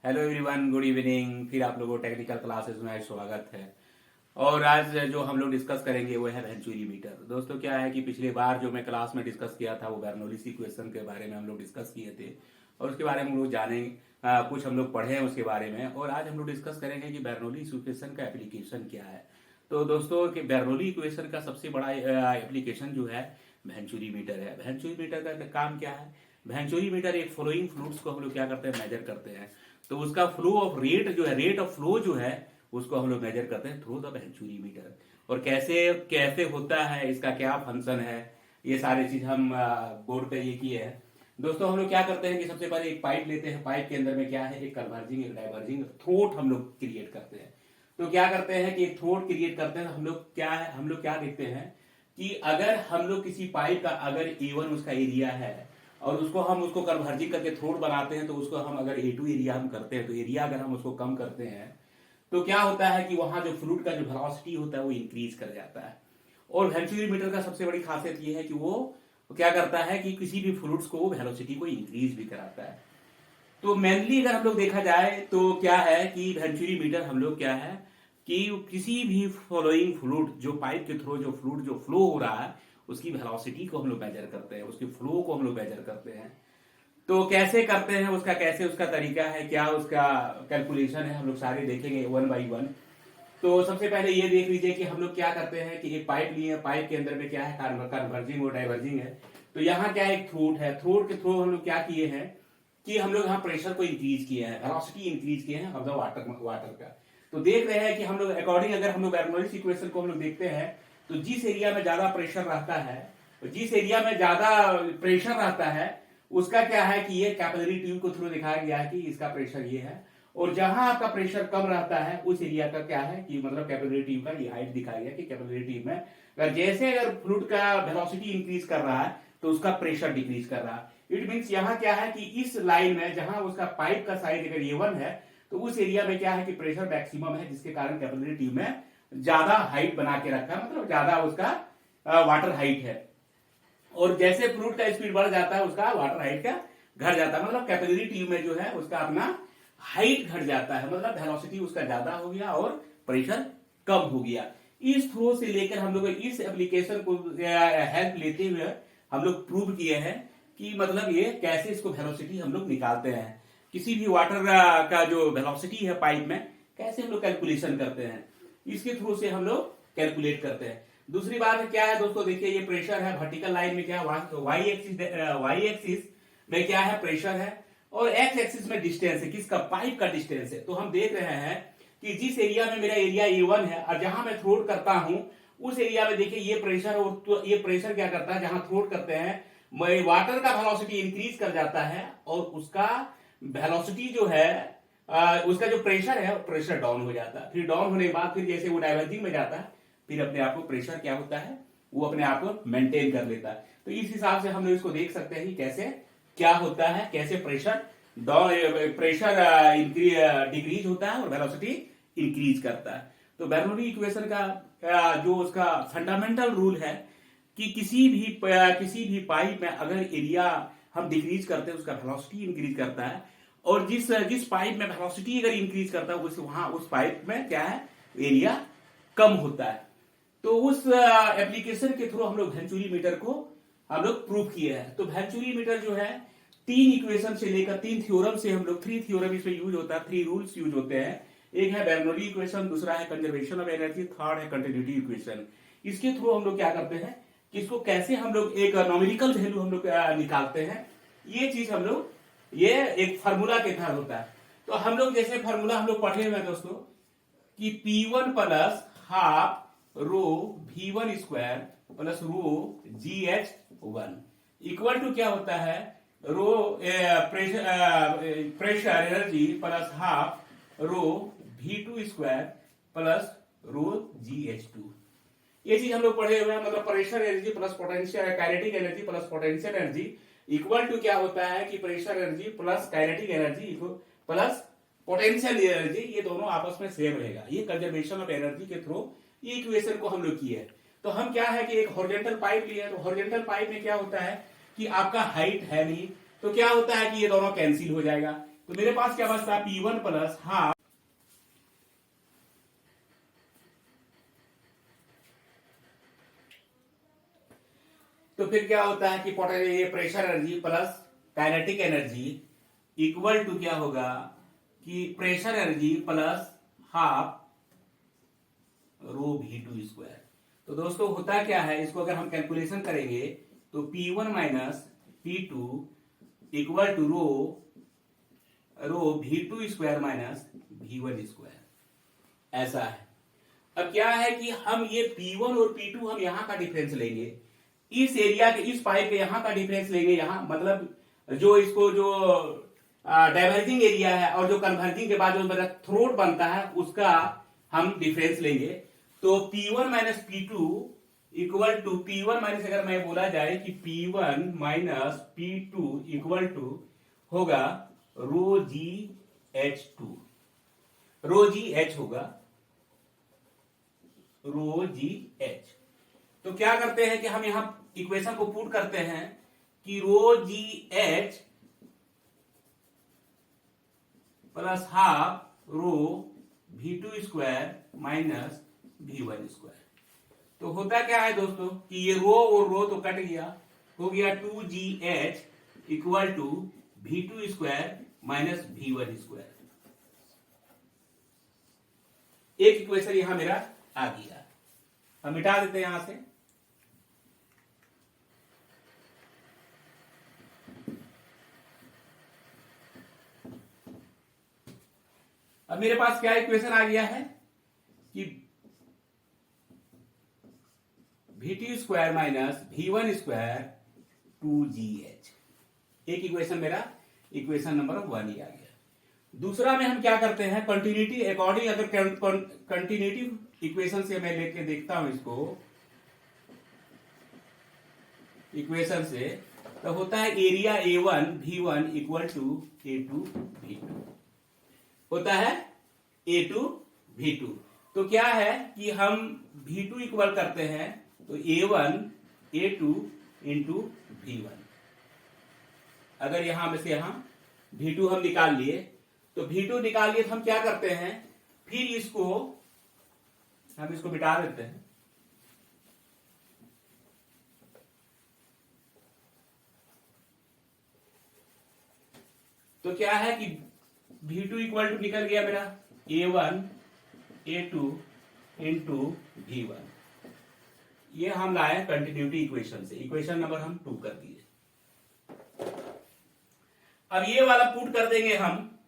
Hello everyone, good evening. फिर आप लोगों को टेक्निकल क्लासेस में स्वागत है। और आज जो हम लोग डिस्कस करेंगे वो है वेंचुरी मीटर। दोस्तों क्या है कि पिछली बार जो मैं क्लास में डिस्कस किया था वो बर्नौलीज इक्वेशन के बारे में हम लोग डिस्कस किए थे और उसके बारे में हम लोग जाने कुछ हम लोग पढ़े हैं उसके बारे में। और आज हम लोग डिस्कस करेंगे कि बर्नौलीज इक्वेशन का एप्लीकेशन क्या है। तो दोस्तों कि बर्नौली इक्वेशन का सबसे बड़ा एप्लीकेशन जो है वेंचुरी मीटर है। वेंचुरी मीटर का काम क्या है? वेंचुरी मीटर एक फ्लोइंग फ्लूइड्स को हम लोग क्या करते हैं, मेजर करते हैं। तो उसका फ्लो ऑफ रेट जो है, रेट ऑफ फ्लो जो है उसको हम लोग मेजर करते हैं थ्रू द वेंचुरी मीटर। और कैसे कैसे होता है, इसका क्या फंक्शन है, ये सारी चीज हम बोर्ड पे ये किए हैं। दोस्तों हम लोग क्या करते हैं कि सबसे पहले एक पाइप लेते हैं। पाइप के अंदर में क्या है, एक कन्वर्जिंग एक डाइवर्जिंग थ्रोट हम लोग क्रिएट करते हैं। तो क्या करते हैं कि एक थ्रोट क्रिएट करते हैं। हम लोग क्या है, हम लोग क्या देखते हैं कि अगर हम लोग किसी पाइप का अगर A1 उसका एरिया है और उसको हम उसको कन्वर्जिंग करके थ्रोट बनाते हैं, तो उसको हम अगर A2 एरिया हम करते हैं, तो एरिया अगर हम उसको कम करते हैं तो क्या होता है कि वहां जो फ्लूइड का जो वेलोसिटी होता है वो इंक्रीज कर जाता है। और वेंचुरी मीटर का सबसे बड़ी खासियत ये है कि वो क्या करता है कि किसी भी फ्लूइड्स को वेलोसिटी को इंक्रीज भी कराता है। तो मेनली अगर हम लोग देखा जाए तो क्या है कि वेंचुरी मीटर हम लोग क्या है कि किसी भी फॉलोइंग फ्लूइड जो पाइप के थ्रू जो फ्लूइड जो फ्लो हो रहा है उसकी वेलोसिटी को हम लोग मेजर करते हैं, उसके फ्लो को हम लोग मेजर करते हैं। तो कैसे करते हैं उसका, कैसे उसका तरीका है, क्या उसका कैलकुलेशन है, हम लोग सारे देखेंगे वन बाई वन। तो सबसे पहले ये देख लीजिए कि हम लोग क्या करते हैं कि एक पाइप लिए, पाइप के अंदर में क्या है, कन्वर्जिंग और डाइवर्जिंग है। तो यहाँ क्या एक थ्रोट है, थ्रोट के थ्रू हम लोग क्या किए हैं कि हम लोग यहाँ प्रेशर को इंक्रीज किए हैं, वेलोसिटी इंक्रीज किए हैं ऑफ द वाटर का। तो देख रहे हैं कि हम लोग अकॉर्डिंग अगर हम लोग बर्नौलीज इक्वेशन को हम लोग देखते हैं तो जिस एरिया में ज्यादा प्रेशर रहता है, जिस एरिया में ज्यादा प्रेशर रहता है उसका क्या है कि ये कैपिलरी ट्यूब को थ्रू दिखाया गया है कि इसका प्रेशर ये है। और जहां आपका प्रेशर कम रहता है उस एरिया का क्या है कि मतलब कैपिलरी ट्यूब का ये हाइट दिखाया गया कि कैपिलरी ट्यूब में अगर फ्लूइड का वेलोसिटी इंक्रीज कर रहा है तो उसका प्रेशर डिक्रीज कर रहा है। इट मीन्स यहाँ क्या है कि इस लाइन में जहां उसका पाइप का साइज अगर A1 है तो उस एरिया में क्या है कि प्रेशर मैक्सिमम है, जिसके कारण कैपिलरी ट्यूब में ज्यादा हाइट बना के रखा है, मतलब ज्यादा उसका वाटर हाइट है। और जैसे फ्लूइड का स्पीड बढ़ जाता है उसका वाटर हाइट का घट जाता है, मतलब कैपिलरी ट्यूब में जो है उसका अपना हाइट घट जाता है, मतलब वेलोसिटी उसका ज्यादा हो गया और प्रेशर कम हो गया। इस थ्रो से लेकर हम लोग इस एप्लीकेशन को हेल्प लेते हुए हम लोग प्रूव किए हैं कि मतलब ये कैसे इसको वेलोसिटी हम लोग निकालते हैं, किसी भी वाटर का जो वेलोसिटी है पाइप में कैसे हम लोग कैलकुलेशन करते हैं, इसके थ्रू से हम लोग कैलकुलेट करते हैं। दूसरी बात क्या है दोस्तों, देखिए ये प्रेशर है, वर्टिकल लाइन में क्या है, वाई एक्सिस में क्या है प्रेशर है और एक्स एक्सिस में डिस्टेंस है, किसका, पाइप का डिस्टेंस है। तो हम देख रहे हैं कि जिस एरिया में मेरा एरिया A1 है और जहां मैं थ्रोट करता हूं उस एरिया में देखिए ये प्रेशर, और तो ये प्रेशर क्या करता है, जहां थ्रोट करते हैं वाटर का वेलोसिटी इंक्रीज कर जाता है और उसका वेलोसिटी जो है उसका जो प्रेशर है प्रेशर डाउन हो जाता है। फिर डाउन होने के बाद फिर जैसे वो डाइवर्जिंग में जाता है फिर अपने आप को प्रेशर क्या होता है, वो अपने आप को मेंटेन कर लेता है। तो इस हिसाब से हम लोग इसको देख सकते हैं कि कैसे क्या होता है, कैसे प्रेशर डिक्रीज होता है और वेलोसिटी इंक्रीज करता है। तो बर्नौली इक्वेशन का जो उसका फंडामेंटल रूल है कि किसी भी पाइप में अगर एरिया हम डिक्रीज करते हैं उसका वेलोसिटी इंक्रीज करता है, और जिस जिस पाइप में वेलोसिटी अगर इंक्रीज करता है वहां उस पाइप में क्या है, एरिया कम होता है। तो उस एप्लीकेशन के थ्रू हम लोग वेंचुरी मीटर को हम लोग प्रूव किए हैं। तो वेंचुरी मीटर जो है 3 इक्वेशन से लेकर 3 थ्योरम से हम लोग 3 थ्योरम इसमें यूज होता है, 3 रूल्स यूज होते हैं। एक है बर्नौली इक्वेशन, दूसरा है कंजर्वेशन ऑफ एनर्जी, थर्ड है कंटिन्यूटी इक्वेशन। इसके थ्रू हम लोग क्या करते हैं कि इसको कैसे हम लोग एक नॉमेरिकल वैल्यू हम लोग निकालते हैं, ये चीज हम लोग ये एक फार्मूला के तहत होता है। तो हम लोग जैसे फार्मूला हम लोग पढ़े हुए हैं दोस्तों कि P1 plus half rho V1 square plus rho GH1 equal to क्या होता है, rho pressure energy plus half rho V2 square plus rho GH2। ये चीज हम लोग पढ़े हुए हैं, मतलब pressure energy plus potential kinetic energy plus potential energy equal to क्या होता है कि pressure energy plus kinetic energy plus potential energy, ये दोनों आपस में सेम रहेगा। ये कंजर्वेशन ऑफ एनर्जी के थ्रू ये इक्वेशन को हम लोग किए हैं। तो हम क्या है कि एक हॉरिजॉन्टल पाइप लिए, तो हॉरिजॉन्टल पाइप में क्या होता है कि आपका हाइट है नहीं, तो क्या होता है कि ये दोनों कैंसिल हो जाएगा। तो मेरे पास क्या बचता है, P1 प्लस हाफ, तो फिर क्या होता है कि ये pressure energy plus kinetic energy equal to क्या होगा कि pressure energy plus half rho V2 square. तो दोस्तों होता क्या है, इसको अगर हम कैलकुलेशन करेंगे तो P1 minus P2 equal to rho V2 square minus V1 square, ऐसा है। अब क्या है कि हम ये P1 और P2 हम यहां का डिफरेंस लेंगे, इस एरिया के, इस पाइप के यहां का डिफरेंस लेंगे, यहां मतलब जो इसको जो डाइवर्जिंग एरिया है और जो कन्वर्जिंग के बाद जो मेरा थ्रोट बनता है उसका हम डिफरेंस लेंगे। तो P1 minus P2 equal to P1 minus, अगर मैं बोला जाए कि P1 minus P2 equal to होगा रो जी H2, रो जी H होगा, रो जी H। तो क्या करते हैं कि हम यहां इक्वेशन को पुट करते हैं कि रो जी H plus half rho V2 square minus V1 square. तो होता क्या है दोस्तों कि ये रो और रो तो कट गया, हो गया 2GH equal to V2 square minus V1 square. एक इक्वेशन यहां मेरा आ गया, हम मिटा देते हैं यहां से। अब मेरे पास क्या इक्वेशन आ गया है कि V2 square minus V1 square 2GH। एक इक्वेशन मेरा इक्वेशन नंबर 1 ही आ गया। दूसरा में हम क्या करते हैं, कंटिन्यूटी अकॉर्डिंग, अगर कंटिन्यूटी इक्वेशन से मैं लेके देखता हूं इसको इक्वेशन से, तो होता है area A1 V1 equal to A2 V2, होता है A2 V2। तो क्या है कि हम V2 इक्वल करते हैं तो A1 A2 इंटू V1। अगर यहां में से यहां V2 हम निकाल लिए, तो V2 निकाल लिए तो हम क्या करते हैं, फिर इसको हम इसको मिटा देते हैं। तो क्या है कि V2 इक्वल टू निकल गया मेरा A1 A2 इंटू V1। ये हम लाए कंटिन्यूटी इक्वेशन से, इक्वेशन नंबर हम 2 कर दिए। अब ये वाला पुट कर देंगे हम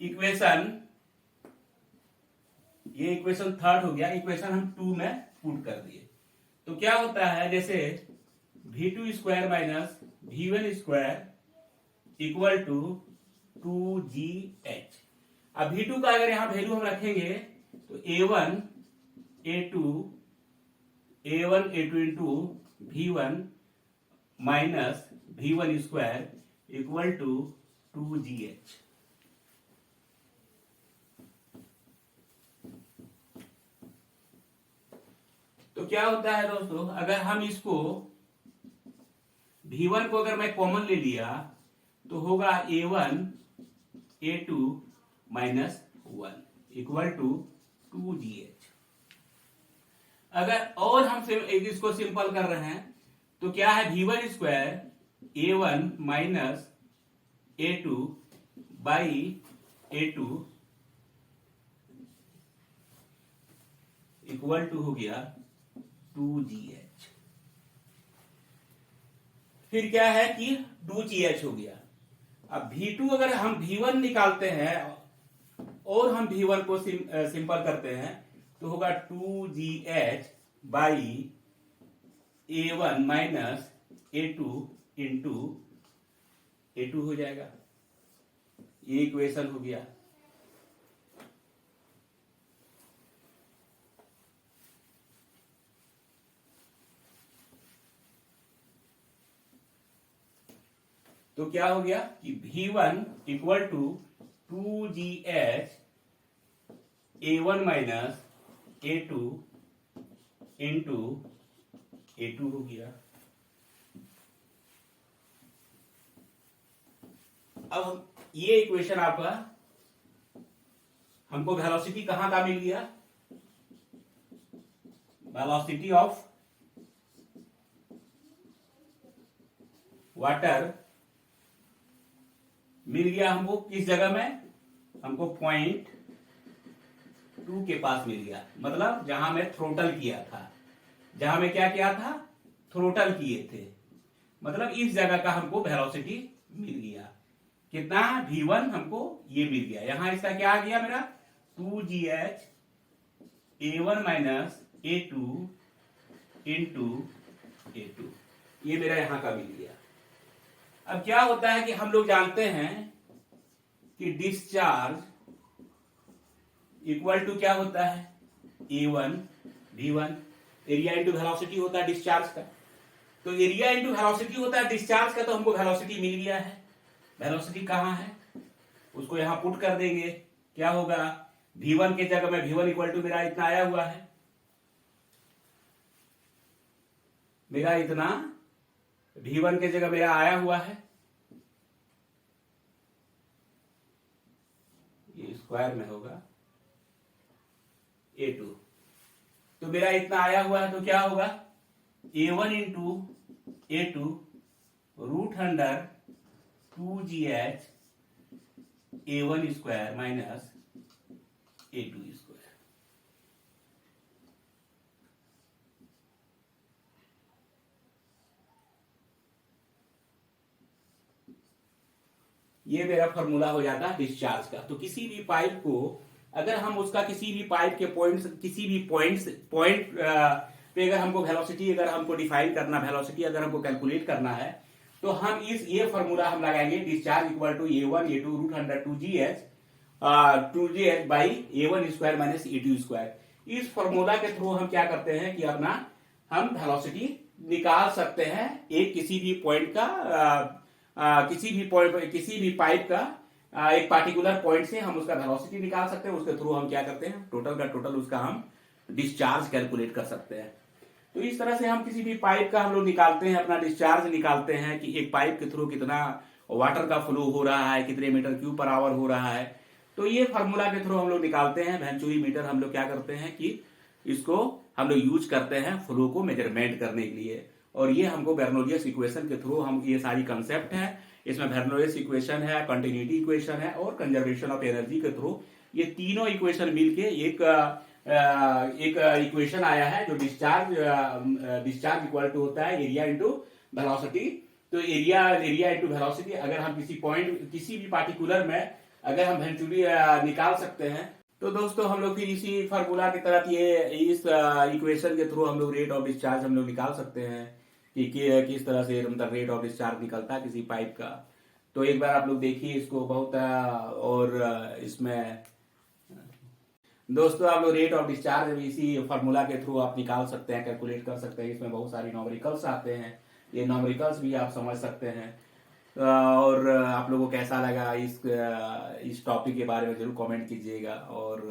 इक्वेशन, ये इक्वेशन 3 हो गया, इक्वेशन हम 2 में पुट कर दिए। तो क्या होता है, जैसे V2 square minus V1 square equal to 2GH। अब V2 का अगर यहां वैल्यू हम रखेंगे तो A1 A2 into V1 minus V1 square equal to 2GH। तो क्या होता है दोस्तों, अगर हम इसको V1 को अगर मैं कॉमन ले लिया तो होगा A1 A2 minus 1 equal to 2GH। अगर और हम इसको सिंपल कर रहे हैं तो क्या है, V1 square A1 minus A2 by A2 equal to हो गया 2GH। फिर क्या है कि 2GH हो गया। अब V2 अगर हम V1 निकालते हैं और हम V1 को सिंपल करते हैं तो होगा 2GH by A1 minus A2 into A2 हो जाएगा। ये इक्वेशन हो गया। तो क्या हो गया कि V1 equal to 2GH A1 minus A2 into A2 हो गया। अब ये इक्वेशन आपका हमको वेलोसिटी कहां का मिल गया, वेलोसिटी ऑफ वाटर मिल गया हमको किस जगह में, हमको पॉइंट 2 के पास मिल गया। मतलब जहां मैं थ्रोटल किया था, जहां मैं क्या किया था, थ्रोटल किए थे, मतलब इस जगह का हमको वेलोसिटी मिल गया। कितना, v1 हमको ये मिल गया। यहां इसका क्या आ गया मेरा, 2gh a1 minus a2 into a2, ये मेरा यहां का मिल गया। अब क्या होता है कि हम लोग जानते हैं कि डिस्चार्ज इक्वल टू क्या होता है, a1 v1, area into velocity होता है डिस्चार्ज का। तो एरिया इंटू वेलोसिटी होता है डिस्चार्ज का, तो हमको वेलोसिटी मिल गया है। वेलोसिटी कहां है, उसको यहां पुट कर देंगे, क्या होगा, v1 के जगह में v1 इक्वल टू मेरा इतना आया हुआ है, मेरा इतना v1 के जगह मेरा आया हुआ है, ये स्क्वायर में होगा a2, तो मेरा इतना आया हुआ है, तो क्या होगा, a1 into a2 root under 2gh a1 square minus a2 square. ये मेरा फॉर्मूला हो जाता है डिस्चार्ज का। तो किसी भी पाइप को अगर हम उसका किसी भी पाइप के पॉइंट पे अगर हमको वेलोसिटी अगर हमको डिफाइन करना, वेलोसिटी अगर हमको कैलकुलेट करना है, तो हम ये फॉर्मूला हम लगाएंगे, discharge equal to a1 a2 root under 2gh by a1 square minus a2 square. इस फॉर्मूला के थ्रू हम क्या करते हैं कि अपना हम वेलोसिटी निकाल सकते हैं एक किसी भी पॉइंट का, किसी भी पाइप का एक पार्टिकुलर पॉइंट से हम उसका वेलोसिटी निकाल सकते हैं। उसके थ्रू हम क्या करते हैं, टोटल का टोटल उसका हम डिस्चार्ज कैलकुलेट कर सकते हैं। तो इस तरह से हम किसी भी पाइप का हम लोग निकालते हैं, अपना डिस्चार्ज निकालते हैं कि एक पाइप के थ्रू कितना वाटर का फ्लो हो रहा है, कितने मीटर क्यूब पर आवर हो रहा है। तो ये फार्मूला के थ्रू हम लोग निकालते हैं। वेंचुरी मीटर हम लोग क्या करते हैं कि इसको हम लोग यूज करते हैं फ्लो को मेजरमेंट करने के लिए। और ये हमको बेर्नोलियस इक्वेशन के थ्रू हम, ये सारी कंसेप्ट है, इसमें बेर्नोलियस इक्वेशन है, कंटिन्यूटी इक्वेशन है और कंजर्वेशन ऑफ एनर्जी के थ्रू ये तीनों इक्वेशन मिलके एक इक्वेशन आया है जो डिस्चार्ज इक्वल टू होता है एरिया इंटू वेलोसिटी। तो एरिया इंटू वेलोसिटी अगर हम किसी पॉइंट, किसी भी पार्टिकुलर में अगर हम वेंचुरी निकाल सकते हैं, तो दोस्तों हम लोग फिर इसी फार्मूला की तरह ये इस इक्वेशन के थ्रू हम लोग रेट ऑफ डिस्चार्ज हम लोग निकाल सकते हैं कि किस तरह से मतलब रेट ऑफ डिस्चार्ज निकलता है किसी पाइप का। तो एक बार आप लोग देखिए इसको बहुत, और इसमें दोस्तों आप लोग रेट ऑफ डिस्चार्ज इसी फार्मूला के थ्रू आप निकाल सकते हैं, कैलकुलेट कर सकते हैं। इसमें बहुत सारी न्यूमेरिकल्स आते हैं, ये न्यूमेरिकल्स भी आप समझ सकते हैं। और आप लोगों को कैसा लगा इस टॉपिक के बारे में जरूर कमेंट कीजिएगा। और